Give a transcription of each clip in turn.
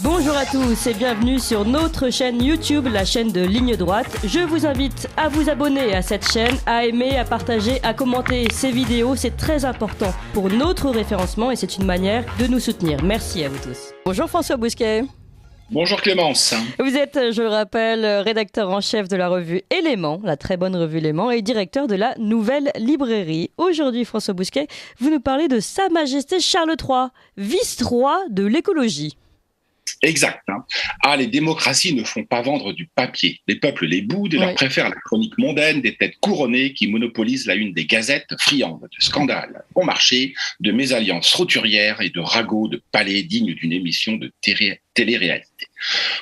Bonjour à tous et bienvenue sur notre chaîne YouTube, la chaîne de Ligne Droite. Je vous invite à vous abonner à cette chaîne, à aimer, à partager, à commenter ces vidéos. C'est très important pour notre référencement et c'est une manière de nous soutenir. Merci à vous tous. Bonjour François Bousquet. Bonjour Clémence. Vous êtes, je le rappelle, rédacteur en chef de la revue Éléments, la très bonne revue Éléments, et directeur de la Nouvelle Librairie. Aujourd'hui, François Bousquet, vous nous parlez de Sa Majesté Charles III, vice-roi de l'écologie. Exact. Les démocraties ne font pas vendre du papier. Les peuples les boudent et leur préfèrent la chronique mondaine des têtes couronnées qui monopolisent la une des gazettes, friandes de scandales bon marché, de mésalliances roturières et de ragots de palais dignes d'une émission de télé-réalité.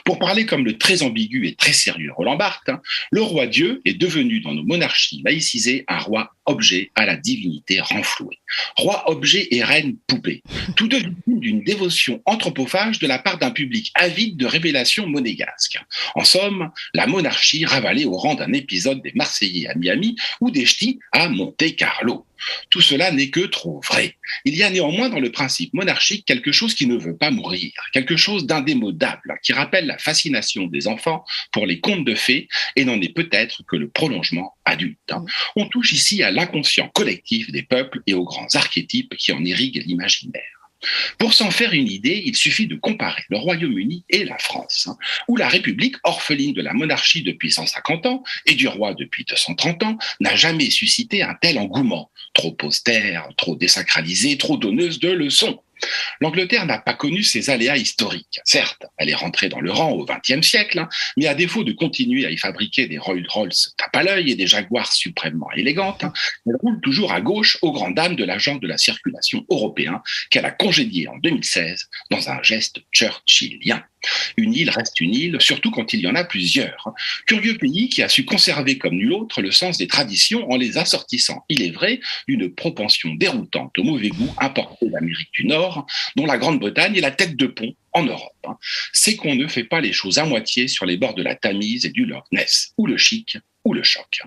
Pour parler comme le très ambigu et très sérieux Roland Barthes, le roi Dieu est devenu dans nos monarchies laïcisées un roi objet à la divinité renflouée. Roi objet et reine poupée, tous deux victimes d'une dévotion anthropophage de la part d'un public avide de révélations monégasques. En somme, la monarchie ravalée au rang d'un épisode des Marseillais à Miami ou des Ch'tis à Monte-Carlo. Tout cela n'est que trop vrai. Il y a néanmoins dans le principe monarchique quelque chose qui ne veut pas mourir, quelque chose d'indémodable, qui rappelle la fascination des enfants pour les contes de fées et n'en est peut-être que le prolongement adulte. On touche ici à l'inconscient collectif des peuples et aux grands archétypes qui en irriguent l'imaginaire. Pour s'en faire une idée, il suffit de comparer le Royaume-Uni et la France, où la République, orpheline de la monarchie depuis 150 ans et du roi depuis 230 ans, n'a jamais suscité un tel engouement. Trop austère, trop désacralisée, trop donneuse de leçons. L'Angleterre n'a pas connu ces aléas historiques. Certes, elle est rentrée dans le rang au XXe siècle, mais à défaut de continuer à y fabriquer des Rolls-Royce tape à l'œil et des Jaguars suprêmement élégantes, elle roule toujours à gauche aux grandes dames de l'agent de la circulation européen qu'elle a congédié en 2016 dans un geste churchillien. Une île reste une île, surtout quand il y en a plusieurs. Curieux pays qui a su conserver comme nul autre le sens des traditions en les assortissant, il est vrai, d'une propension déroutante au mauvais goût importé d'Amérique du Nord, dont la Grande-Bretagne est la tête de pont en Europe. C'est qu'on ne fait pas les choses à moitié sur les bords de la Tamise et du Loch Ness, ou le chic, ou le choc.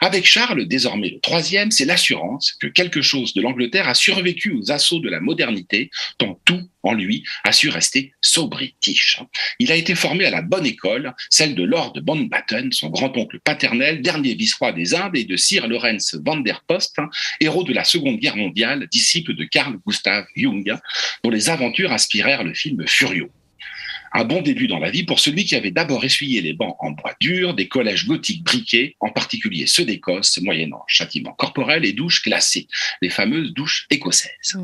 Avec Charles, désormais le troisième, c'est l'assurance que quelque chose de l'Angleterre a survécu aux assauts de la modernité, tant tout en lui a su rester so-british. Il a été formé à la bonne école, celle de Lord Mountbatten, son grand-oncle paternel, dernier vice-roi des Indes, et de Sir Lawrence van der Post, héros de la Seconde Guerre mondiale, disciple de Carl Gustav Jung, dont les aventures inspirèrent le film Furio. Un bon début dans la vie pour celui qui avait d'abord essuyé les bancs en bois dur des collèges gothiques briqués, en particulier ceux d'Écosse, moyennant châtiment corporel et douches glacées, les fameuses douches écossaises.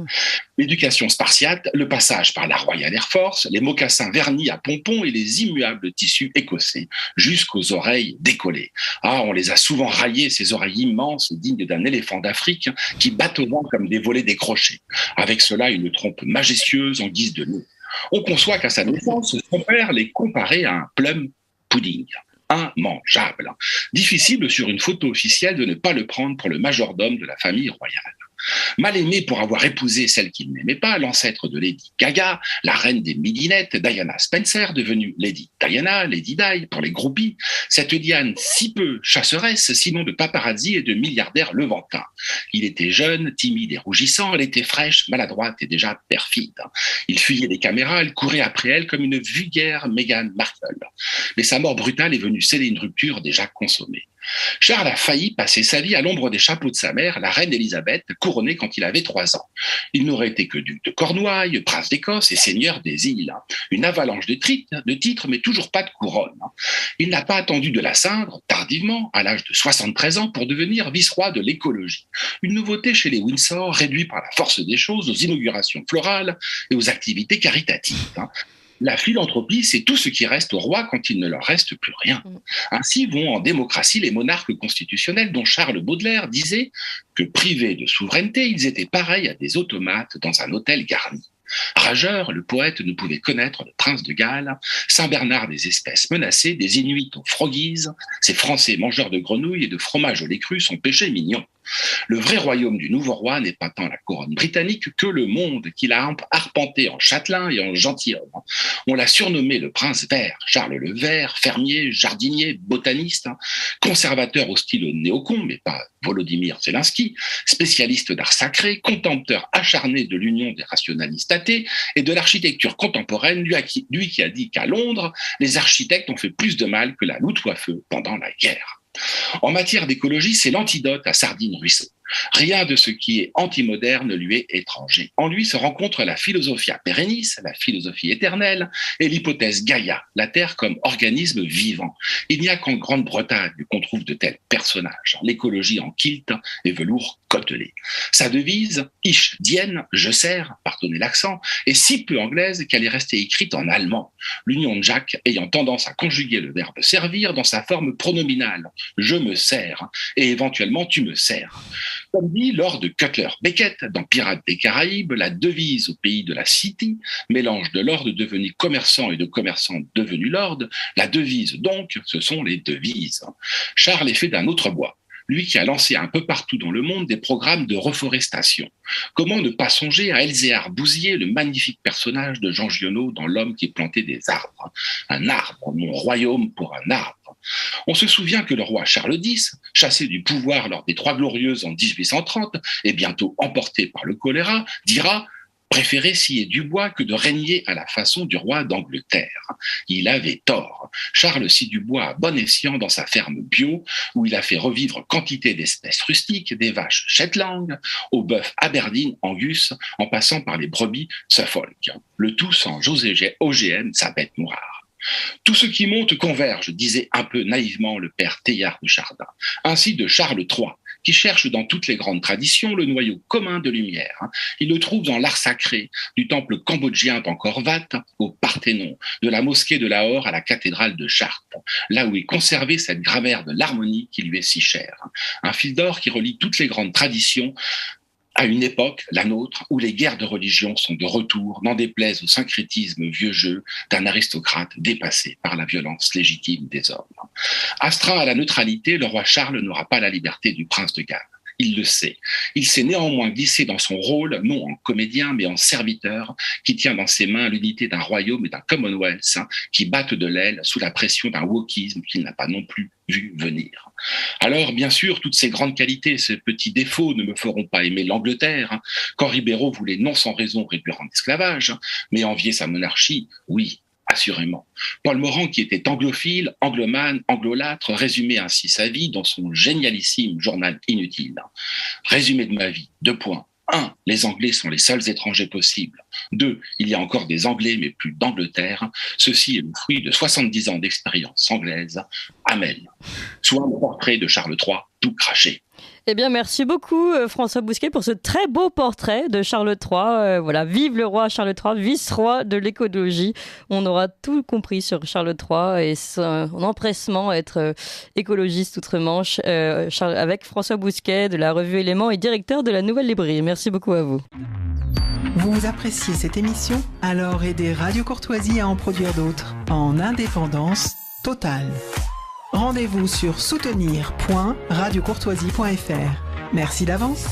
L'éducation spartiate, le passage par la Royal Air Force, les mocassins vernis à pompons et les immuables tissus écossais, jusqu'aux oreilles décollées. On les a souvent raillées, ces oreilles immenses, dignes d'un éléphant d'Afrique, qui battent au vent comme des volets décrochés. Avec cela, une trompe majestueuse en guise de nœud. On conçoit qu'à sa naissance, son père les comparait à un plum pudding, immangeable. Difficile sur une photo officielle de ne pas le prendre pour le majordome de la famille royale. Mal aimé pour avoir épousé celle qu'il n'aimait pas, l'ancêtre de Lady Gaga, la reine des midinettes, Diana Spencer, devenue Lady Diana, Lady Di pour les groupies, cette Diane si peu chasseresse, sinon de paparazzi et de milliardaire levantin. Il était jeune, timide et rougissant, elle était fraîche, maladroite et déjà perfide. Il fuyait les caméras, elle courait après elle comme une vulgaire Meghan Markle. Mais sa mort brutale est venue sceller une rupture déjà consommée. Charles a failli passer sa vie à l'ombre des chapeaux de sa mère, la reine Élisabeth, couronnée quand il avait 3 ans. Il n'aurait été que duc de Cornouailles, prince d'Écosse et seigneur des îles. Une avalanche de titres, mais toujours pas de couronne. Il n'a pas attendu de la ceindre, tardivement, à l'âge de 73 ans, pour devenir vice-roi de l'écologie. Une nouveauté chez les Windsor, réduit par la force des choses aux inaugurations florales et aux activités caritatives. La philanthropie, c'est tout ce qui reste au roi quand il ne leur reste plus rien. Ainsi vont en démocratie les monarques constitutionnels dont Charles Baudelaire disait que privés de souveraineté, ils étaient pareils à des automates dans un hôtel garni. Rageur, le poète ne pouvait connaître le prince de Galles, Saint-Bernard des espèces menacées, des Inuits aux froggies, ces Français mangeurs de grenouilles et de fromage au lait cru sont péchés mignons. Le vrai royaume du nouveau roi n'est pas tant la couronne britannique que le monde qu'il a arpenté en châtelain et en gentilhomme. On l'a surnommé le prince vert, Charles le Vert, fermier, jardinier, botaniste, conservateur au style néocon, mais pas Volodymyr Zelensky, spécialiste d'art sacré, contempteur acharné de l'union des rationalistes athées et de l'architecture contemporaine, lui qui a dit qu'à Londres, les architectes ont fait plus de mal que la loutre à feu pendant la guerre. En matière d'écologie, c'est l'antidote à Sardine Ruisseau. Rien de ce qui est anti-moderne lui est étranger. En lui se rencontrent la philosophia perennis, la philosophie éternelle, et l'hypothèse Gaïa, la Terre comme organisme vivant. Il n'y a qu'en Grande-Bretagne qu'on trouve de tels personnages. L'écologie en kilt et velours côtelé. Sa devise, Ich diene, je sers, pardonnez l'accent, est si peu anglaise qu'elle est restée écrite en allemand. L'union de Jacques ayant tendance à conjuguer le verbe servir dans sa forme pronominale. Je me sers, et éventuellement tu me sers. Comme dit Lord Cutler Beckett dans Pirates des Caraïbes, la devise au pays de la City, mélange de lord devenu commerçant et de commerçant devenu lord, la devise donc, ce sont les devises. Charles est fait d'un autre bois. Lui qui a lancé un peu partout dans le monde des programmes de reforestation. Comment ne pas songer à Elzéar Bouzier, le magnifique personnage de Jean Giono dans L'homme qui plantait des arbres. Un arbre, mon royaume pour un arbre. On se souvient que le roi Charles X, chassé du pouvoir lors des Trois Glorieuses en 1830 et bientôt emporté par le choléra, dira « Préférer scier du bois que de régner à la façon du roi d'Angleterre. » Il avait tort. Charles scie du bois à bon escient dans sa ferme bio, où il a fait revivre quantité d'espèces rustiques, des vaches Shetland, au bœuf Aberdeen Angus, en passant par les brebis Suffolk. Le tout sans OGM, sa bête noire. Tout ce qui monte converge, disait un peu naïvement le père Teilhard de Chardin. Ainsi de Charles III, qui cherche dans toutes les grandes traditions le noyau commun de lumière. Il le trouve dans l'art sacré, du temple cambodgien d'Angkor Wat au Parthénon, de la mosquée de Lahore à la cathédrale de Chartres, là où est conservée cette grammaire de l'harmonie qui lui est si chère. Un fil d'or qui relie toutes les grandes traditions à une époque, la nôtre, où les guerres de religion sont de retour, n'en déplaise au syncrétisme vieux jeu d'un aristocrate dépassé par la violence légitime des hommes. Astreint à la neutralité, le roi Charles n'aura pas la liberté du prince de Galles. Il le sait. Il s'est néanmoins glissé dans son rôle, non en comédien, mais en serviteur, qui tient dans ses mains l'unité d'un royaume et d'un Commonwealth, qui battent de l'aile sous la pression d'un wokisme qu'il n'a pas non plus vu venir. Alors, bien sûr, toutes ces grandes qualités, ces petits défauts ne me feront pas aimer l'Angleterre, quand Ribéro voulait non sans raison réduire en esclavage, mais envier sa monarchie, oui, assurément. Paul Morand, qui était anglophile, anglomane, anglolâtre, résumait ainsi sa vie dans son génialissime journal inutile. Résumé de ma vie, 2 points. 1. Les Anglais sont les seuls étrangers possibles. 2. Il y a encore des Anglais, mais plus d'Angleterre. Ceci est le fruit de 70 ans d'expérience anglaise. Amen. Soit le portrait de Charles III, tout craché. Eh bien, merci beaucoup François Bousquet pour ce très beau portrait de Charles III. Voilà, vive le roi Charles III, vice-roi de l'écologie. On aura tout compris sur Charles III et son empressement à être écologiste outre-Manche avec François Bousquet de la revue Éléments et directeur de la Nouvelle Librairie. Merci beaucoup à vous. Vous appréciez cette émission? Alors aidez Radio Courtoisie à en produire d'autres en indépendance totale. Rendez-vous sur soutenir.radiocourtoisie.fr. Merci d'avance.